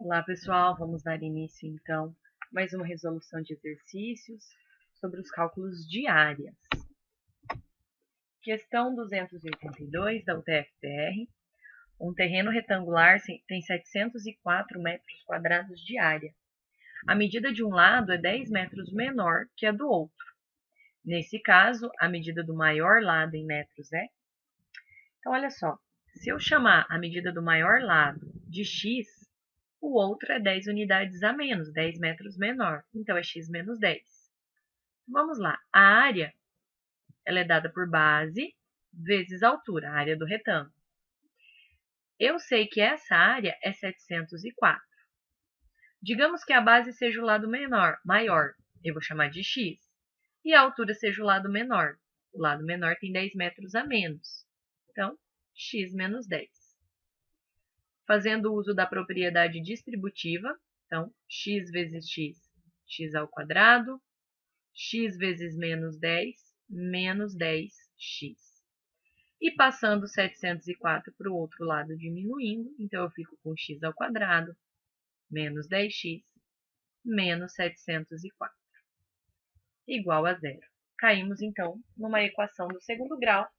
Olá, pessoal. Vamos dar início, então, a mais uma resolução de exercícios sobre os cálculos de áreas. Questão 282 da UTF-PR. Um terreno retangular tem 704 metros quadrados de área. A medida de um lado é 10 metros menor que a do outro. Nesse caso, a medida do maior lado em metros é... Então, olha só. Se eu chamar a medida do maior lado de x, o outro é 10 unidades a menos, 10 metros menor. Então, é x menos 10. Vamos lá. A área ela é dada por base vezes altura, a área do retângulo. Eu sei que essa área é 704. Digamos que a base seja o lado maior. Eu vou chamar de x. E a altura seja o lado menor. O lado menor tem 10 metros a menos. Então, x menos 10. Fazendo uso da propriedade distributiva, então, x vezes x, x ao quadrado, x vezes menos 10, menos 10x. E passando 704 para o outro lado, diminuindo, então eu fico com x ao quadrado, menos 10x, menos 704, igual a zero. Caímos, então, numa equação do segundo grau,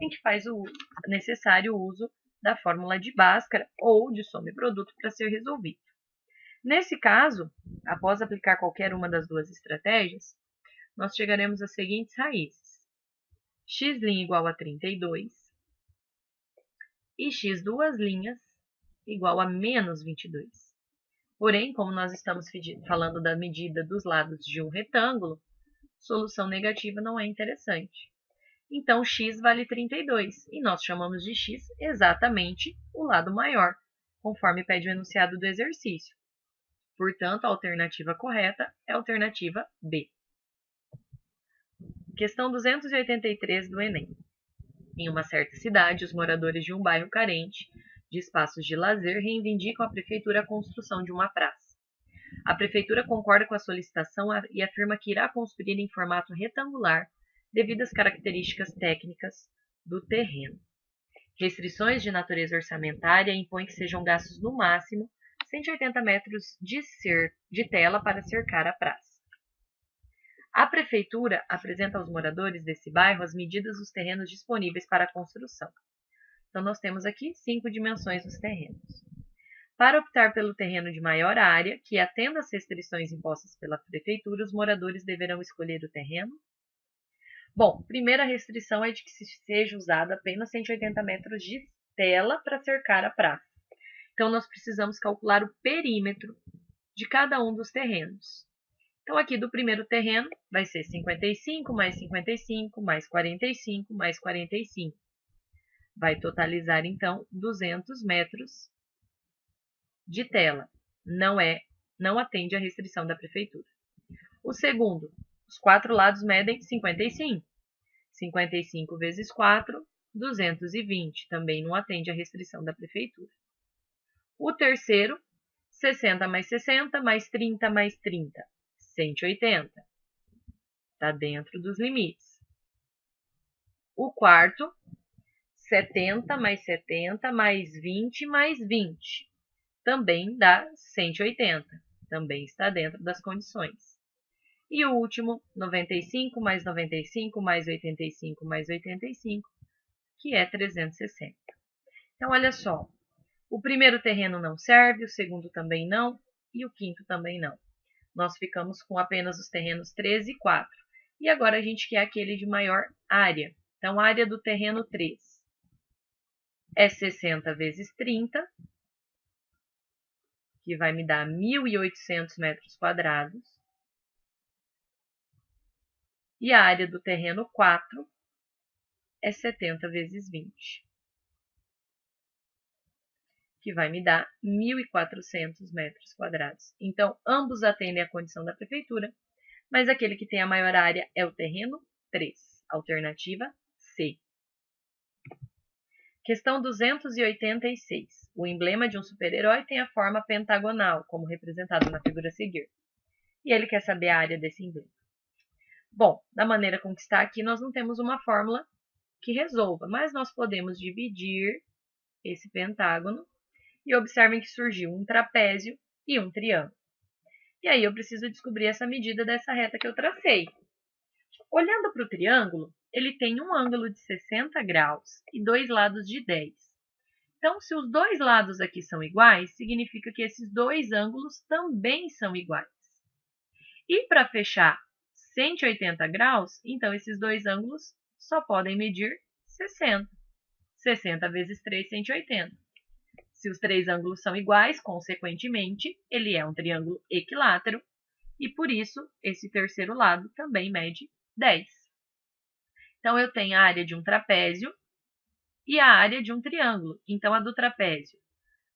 em que faz o necessário uso da fórmula de Bhaskara ou de soma e produto para ser resolvido. Nesse caso, após aplicar qualquer uma das duas estratégias, nós chegaremos às seguintes raízes. X' igual a 32 e x duas linhas igual a menos 22. Porém, como nós estamos falando da medida dos lados de um retângulo, solução negativa não é interessante. Então, x vale 32 e nós chamamos de x exatamente o lado maior, conforme pede o enunciado do exercício. Portanto, a alternativa correta é a alternativa B. Questão 283 do Enem. Em uma certa cidade, os moradores de um bairro carente de espaços de lazer reivindicam à prefeitura a construção de uma praça. A prefeitura concorda com a solicitação e afirma que irá construir em formato retangular devido às características técnicas do terreno. Restrições de natureza orçamentária impõem que sejam gastos no máximo 180 metros de tela para cercar a praça. A prefeitura apresenta aos moradores desse bairro as medidas dos terrenos disponíveis para a construção. Então, nós temos aqui 5 dimensões dos terrenos. Para optar pelo terreno de maior área, que atenda às restrições impostas pela prefeitura, os moradores deverão escolher o terreno. Bom, primeira restrição é de que seja usado apenas 180 metros de tela para cercar a praça. Então, nós precisamos calcular o perímetro de cada um dos terrenos. Então, aqui do primeiro terreno vai ser 55 mais 55 mais 45 mais 45. Vai totalizar, então, 200 metros de tela. Não atende à restrição da prefeitura. O segundo, os 4 lados medem 55. 55 vezes 4, 220. Também não atende à restrição da prefeitura. O terceiro, 60 mais 60 mais 30 mais 30. 180. Está dentro dos limites. O quarto, 70 mais 70 mais 20 mais 20. Também dá 180. Também está dentro das condições. E o último, 95 mais 95 mais 85 mais 85, que é 360. Então, olha só. O primeiro terreno não serve, o segundo também não, e o quinto também não. Nós ficamos com apenas os terrenos 3 e 4. E agora a gente quer aquele de maior área. Então, a área do terreno 3 é 60 vezes 30, que vai me dar 1.800 metros quadrados. E a área do terreno 4 é 70 vezes 20, que vai me dar 1.400 metros quadrados. Então, ambos atendem à condição da prefeitura, mas aquele que tem a maior área é o terreno 3, alternativa C. Questão 286. O emblema de um super-herói tem a forma pentagonal, como representado na figura a seguir. E ele quer saber a área desse emblema. Bom, da maneira como está aqui, nós não temos uma fórmula que resolva, mas nós podemos dividir esse pentágono e observem que surgiu um trapézio e um triângulo. E aí eu preciso descobrir essa medida dessa reta que eu tracei. Olhando para o triângulo, ele tem um ângulo de 60 graus e dois lados de 10. Então, se os dois lados aqui são iguais, significa que esses dois ângulos também são iguais. E para fechar 180 graus, então esses dois ângulos só podem medir 60. 60 vezes 3, 180. Se os três ângulos são iguais, consequentemente, ele é um triângulo equilátero, e por isso esse terceiro lado também mede 10. Então, eu tenho a área de um trapézio e a área de um triângulo. Então, a do trapézio,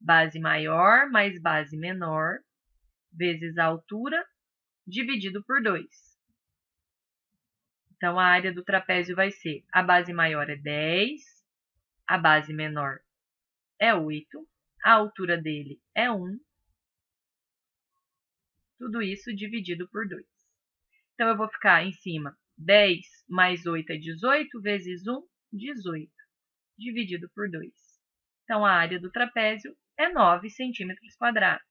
base maior mais base menor, vezes a altura, dividido por 2. Então, a área do trapézio vai ser, a base maior é 10, a base menor é 8, a altura dele é 1, tudo isso dividido por 2. Então, eu vou ficar em cima, 10 mais 8 é 18, vezes 1, 18, dividido por 2. Então, a área do trapézio é 9 centímetros quadrados,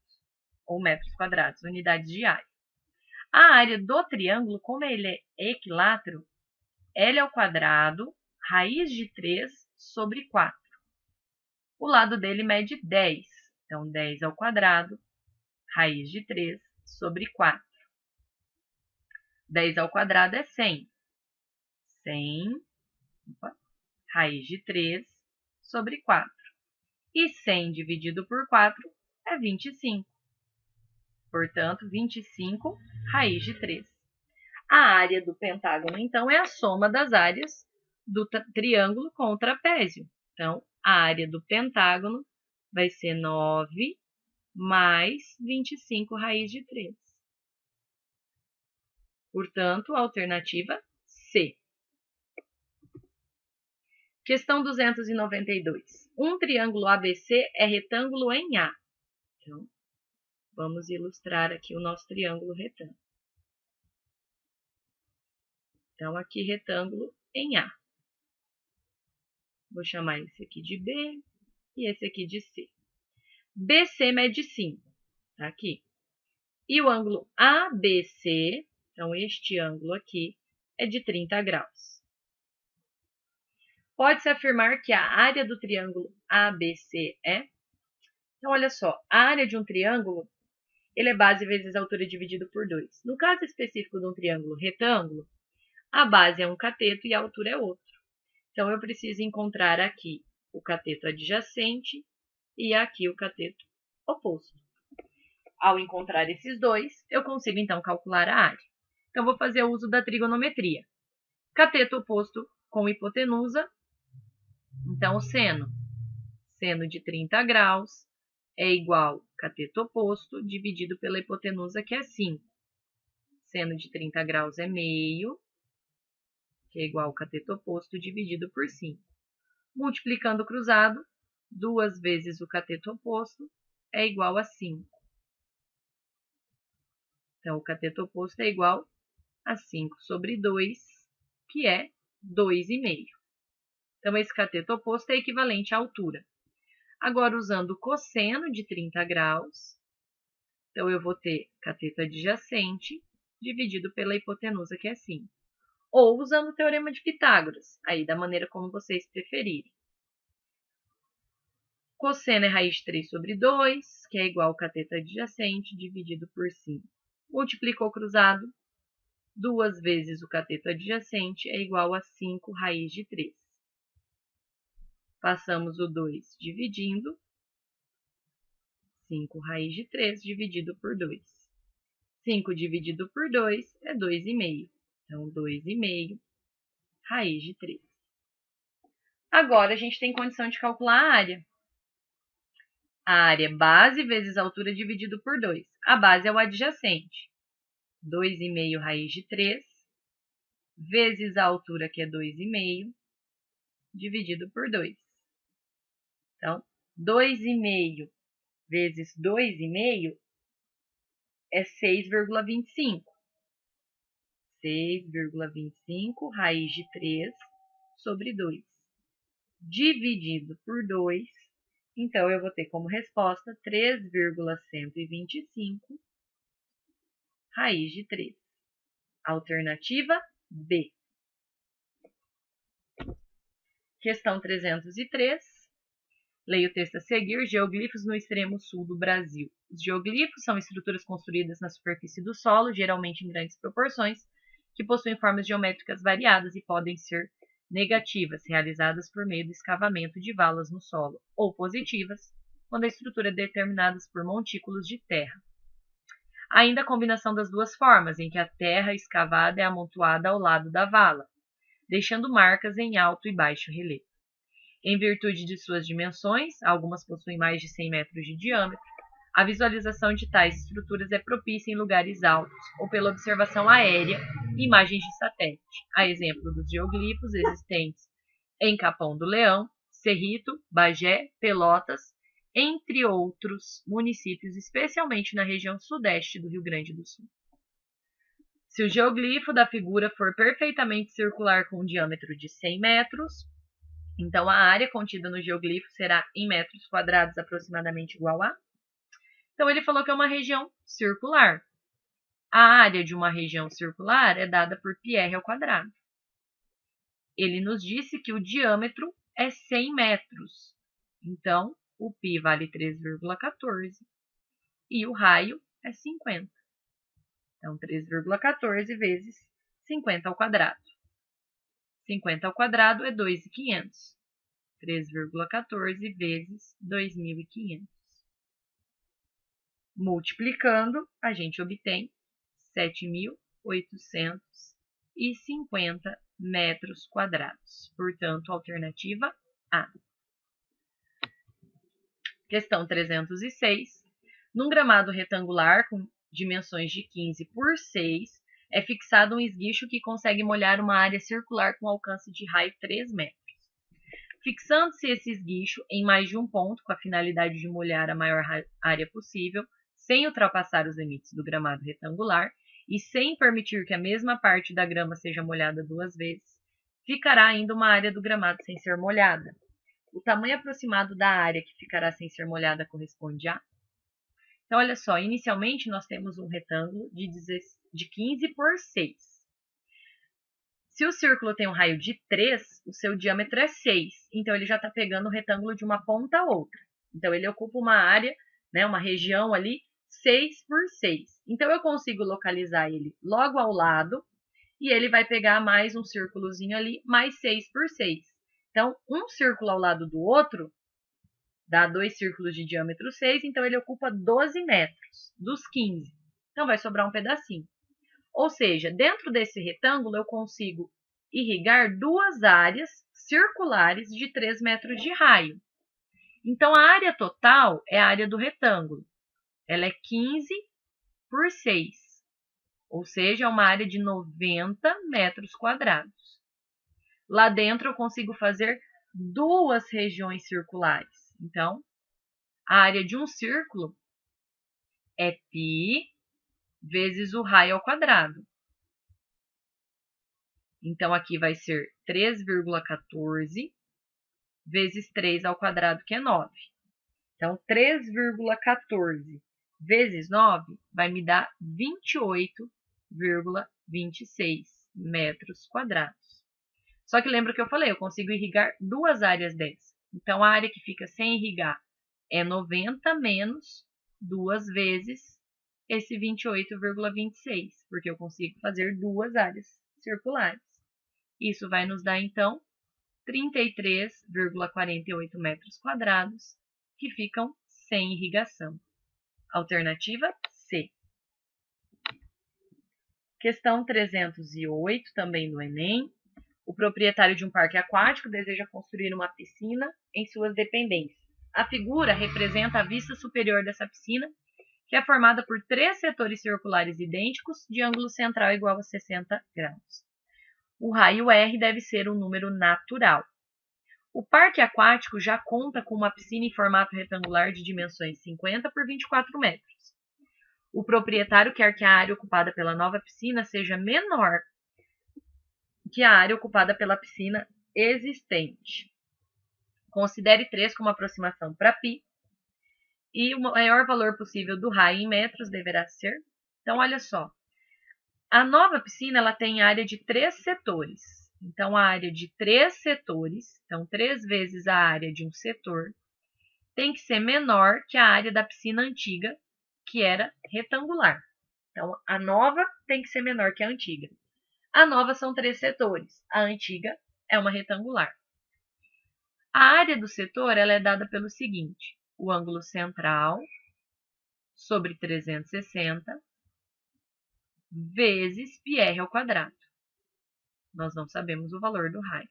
ou metros quadrados, unidades de área. A área do triângulo, como ele é equilátero, L ao quadrado, raiz de 3 sobre 4. O lado dele mede 10, então 10 ao quadrado, raiz de 3 sobre 4. 10 ao quadrado é 100. 100, raiz de 3 sobre 4. E 100 dividido por 4 é 25. Portanto, 25 raiz de 3. A área do pentágono, então, é a soma das áreas do triângulo com o trapézio. Então, a área do pentágono vai ser 9 mais 25 raiz de 3. Portanto, a alternativa C. Questão 292. Um triângulo ABC é retângulo em A. Então, vamos ilustrar aqui o nosso triângulo retângulo. Então, aqui retângulo em A. Vou chamar esse aqui de B e esse aqui de C. BC mede 5, tá aqui. E o ângulo ABC, então este ângulo aqui, é de 30 graus. Pode-se afirmar que a área do triângulo ABC é... Então, olha só, a área de um triângulo, ele é base vezes altura dividido por 2. No caso específico de um triângulo retângulo, a base é um cateto e a altura é outro. Então, eu preciso encontrar aqui o cateto adjacente e aqui o cateto oposto. Ao encontrar esses dois, eu consigo, então, calcular a área. Então, vou fazer uso da trigonometria. Cateto oposto com hipotenusa. Então, o seno. Seno de 30 graus é igual cateto oposto dividido pela hipotenusa, que é 5. Seno de 30 graus é meio, que é igual cateto oposto dividido por 5. Multiplicando o cruzado, 2 vezes o cateto oposto é igual a 5. Então, o cateto oposto é igual a 5 sobre 2, que é 2,5. Então, esse cateto oposto é equivalente à altura. Agora, usando o cosseno de 30 graus, então eu vou ter cateto adjacente dividido pela hipotenusa, que é 5. Ou usando o teorema de Pitágoras, aí da maneira como vocês preferirem. Cosseno é raiz de 3 sobre 2, que é igual ao cateto adjacente dividido por 5. Multiplicou o cruzado, 2 vezes o cateto adjacente é igual a 5 raiz de 3. Passamos o 2 dividindo, 5 raiz de 3 dividido por 2. 5 dividido por 2 é 2,5. Então, 2,5 raiz de 3. Agora, a gente tem condição de calcular a área. A área é base vezes a altura dividido por 2. A base é o adjacente. 2,5 raiz de 3, vezes a altura, que é 2,5, dividido por 2. Então, 2,5 vezes 2,5 é 6,25. 6,25 raiz de 3 sobre 2. Dividido por 2, Então, eu vou ter como resposta 3,125 raiz de 3. Alternativa B. Questão 303. Leia o texto a seguir. Geoglifos no extremo sul do Brasil. Os geoglifos são estruturas construídas na superfície do solo, geralmente em grandes proporções, que possuem formas geométricas variadas e podem ser negativas, realizadas por meio do escavamento de valas no solo, ou positivas, quando a estrutura é determinada por montículos de terra. Há ainda a combinação das duas formas, em que a terra escavada é amontoada ao lado da vala, deixando marcas em alto e baixo relevo. Em virtude de suas dimensões, algumas possuem mais de 100 metros de diâmetro, a visualização de tais estruturas é propícia em lugares altos ou pela observação aérea e imagens de satélite, a exemplo dos geoglifos existentes em Capão do Leão, Cerrito, Bagé, Pelotas, entre outros municípios, especialmente na região sudeste do Rio Grande do Sul. Se o geoglifo da figura for perfeitamente circular com um diâmetro de 100 metros, então a área contida no geoglifo será em metros quadrados aproximadamente igual a... Então ele falou que é uma região circular. A área de uma região circular é dada por πr ao quadrado. Ele nos disse que o diâmetro é 100 metros. Então, o π vale 3,14 e o raio é 50. Então, 3,14 vezes 50 ao quadrado. 50 ao quadrado é 2.500. 3,14 vezes 2.500. Multiplicando, a gente obtém 7.850 metros quadrados. Portanto, alternativa A. Questão 306. Num gramado retangular com dimensões de 15 por 6, é fixado um esguicho que consegue molhar uma área circular com alcance de raio 3 metros. Fixando-se esse esguicho em mais de um ponto, com a finalidade de molhar a maior área possível, sem ultrapassar os limites do gramado retangular e sem permitir que a mesma parte da grama seja molhada duas vezes, ficará ainda uma área do gramado sem ser molhada. O tamanho aproximado da área que ficará sem ser molhada corresponde a... Então, olha só, inicialmente nós temos um retângulo de 15 por 6. Se o círculo tem um raio de 3, o seu diâmetro é 6. Então, ele já está pegando o retângulo de uma ponta a outra. Então, ele ocupa uma área, né, uma região ali, 6 por 6. Então, eu consigo localizar ele logo ao lado e ele vai pegar mais um círculozinho ali, mais 6 por 6. Então, um círculo ao lado do outro dá 2 círculos de diâmetro 6, então ele ocupa 12 metros dos 15. Então, vai sobrar um pedacinho. Ou seja, dentro desse retângulo eu consigo irrigar duas áreas circulares de 3 metros de raio. Então, a área total é a área do retângulo. Ela é 15 por 6, ou seja, é uma área de 90 metros quadrados. Lá dentro eu consigo fazer duas regiões circulares. Então, a área de um círculo é π vezes o raio ao quadrado. Então, aqui vai ser 3,14 vezes 3 ao quadrado, que é 9. Então, 3,14 vezes 9 vai me dar 28,26 metros quadrados. Só que lembra que eu falei, eu consigo irrigar duas áreas dessa. Então, a área que fica sem irrigar é 90 menos 2 vezes esse 28,26, porque eu consigo fazer duas áreas circulares. Isso vai nos dar, então, 33,48 metros quadrados, que ficam sem irrigação. Alternativa C. Questão 308, também do Enem. O proprietário de um parque aquático deseja construir uma piscina em suas dependências. A figura representa a vista superior dessa piscina, que é formada por 3 setores circulares idênticos de ângulo central igual a 60 graus. O raio R deve ser um número natural. O parque aquático já conta com uma piscina em formato retangular de dimensões 50 por 24 metros. O proprietário quer que a área ocupada pela nova piscina seja menor que a área ocupada pela piscina existente. Considere 3 como aproximação para π. E o maior valor possível do raio em metros deverá ser. Então, olha só. A nova piscina ela tem área de 3 setores. Então, a área de 3 setores, então 3 vezes a área de um setor, tem que ser menor que a área da piscina antiga, que era retangular. Então, a nova tem que ser menor que a antiga. A nova são 3 setores, a antiga é uma retangular. A área do setor ela é dada pelo seguinte: o ângulo central sobre 360 vezes πr ao quadrado. Nós não sabemos o valor do raio.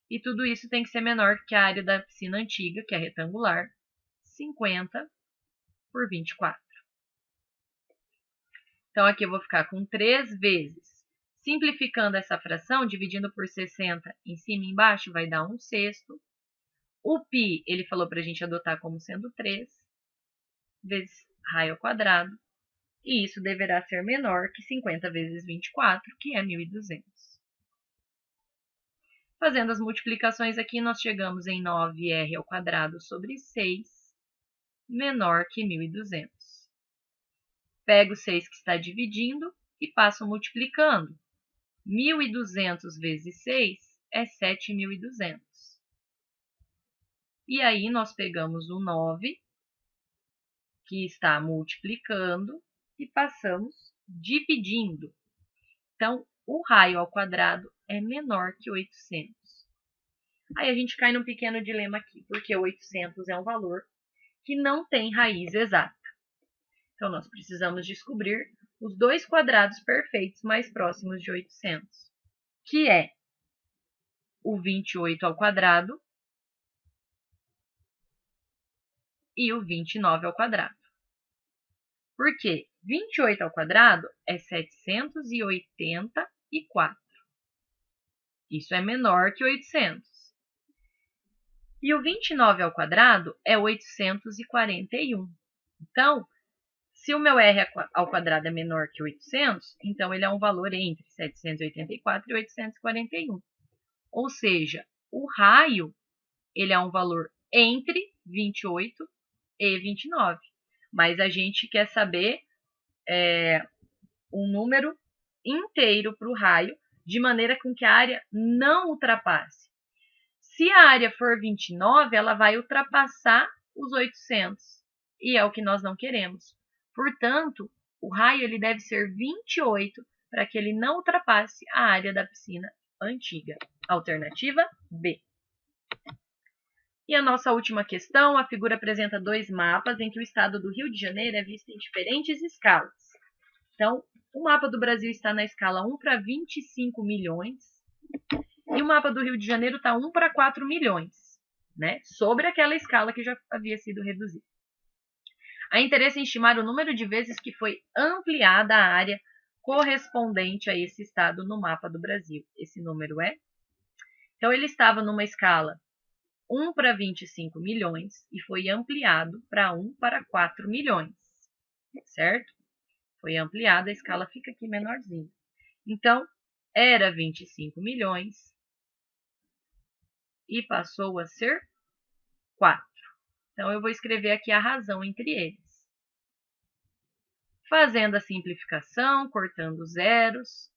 E tudo isso tem que ser menor que a área da piscina antiga, que é retangular, 50 por 24. Então, aqui eu vou ficar com 3 vezes. Simplificando essa fração, dividindo por 60 em cima e embaixo, vai dar 1/6. O π, ele falou para a gente adotar como sendo 3, vezes raio ao quadrado. E isso deverá ser menor que 50 vezes 24, que é 1.200. Fazendo as multiplicações aqui, nós chegamos em 9r ao quadrado sobre 6, menor que 1.200. Pego o 6 que está dividindo e passo multiplicando. 1.200 vezes 6 é 7.200. E aí, nós pegamos o 9, que está multiplicando, e passamos dividindo. Então, o raio ao quadrado é menor que 800. Aí a gente cai num pequeno dilema aqui, porque 800 é um valor que não tem raiz exata. Então, nós precisamos descobrir os 2 quadrados perfeitos mais próximos de 800, que é o 28 ao quadrado e o 29 ao quadrado. Por quê? 28 ao quadrado é 784. Isso é menor que 800. E o 29 ao quadrado é 841. Então, se o meu r ao quadrado é menor que 800, então ele é um valor entre 784 e 841. Ou seja, o raio ele é um valor entre 28 e 29. Mas a gente quer saber um número inteiro para o raio, de maneira com que a área não ultrapasse. Se a área for 29, ela vai ultrapassar os 800, e é o que nós não queremos. Portanto, o raio ele deve ser 28 para que ele não ultrapasse a área da piscina antiga. Alternativa B. E a nossa última questão, a figura apresenta 2 mapas em que o estado do Rio de Janeiro é visto em diferentes escalas. Então, o mapa do Brasil está na escala 1 para 25 milhões, e o mapa do Rio de Janeiro está 1 para 4 milhões, né? Sobre aquela escala que já havia sido reduzida. Há interesse em estimar o número de vezes que foi ampliada a área correspondente a esse estado no mapa do Brasil. Esse número é? Então, ele estava numa escala 1 para 25 milhões e foi ampliado para 1 para 4 milhões, certo? Foi ampliada, a escala fica aqui menorzinha. Então, era 25 milhões e passou a ser 4. Então, eu vou escrever aqui a razão entre eles. Fazendo a simplificação, cortando zeros.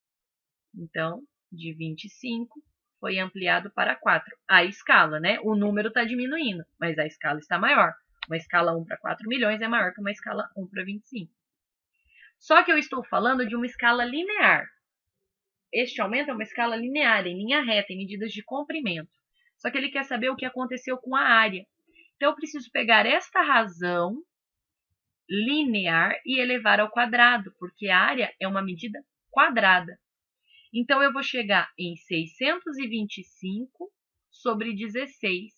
Então, de 25 foi ampliado para 4. A escala, né? O número está diminuindo, mas a escala está maior. Uma escala 1 para 4 milhões é maior que uma escala 1 para 25. Só que eu estou falando de uma escala linear. Este aumento é uma escala linear, em linha reta, em medidas de comprimento. Só que ele quer saber o que aconteceu com a área. Então, eu preciso pegar esta razão linear e elevar ao quadrado, porque a área é uma medida quadrada. Então, eu vou chegar em 625 sobre 16.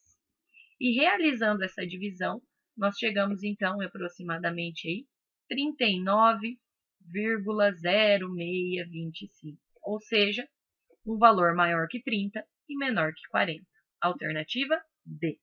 E realizando essa divisão, nós chegamos, então, aproximadamente aí 39,0625. Ou seja, um valor maior que 30 e menor que 40. Alternativa D.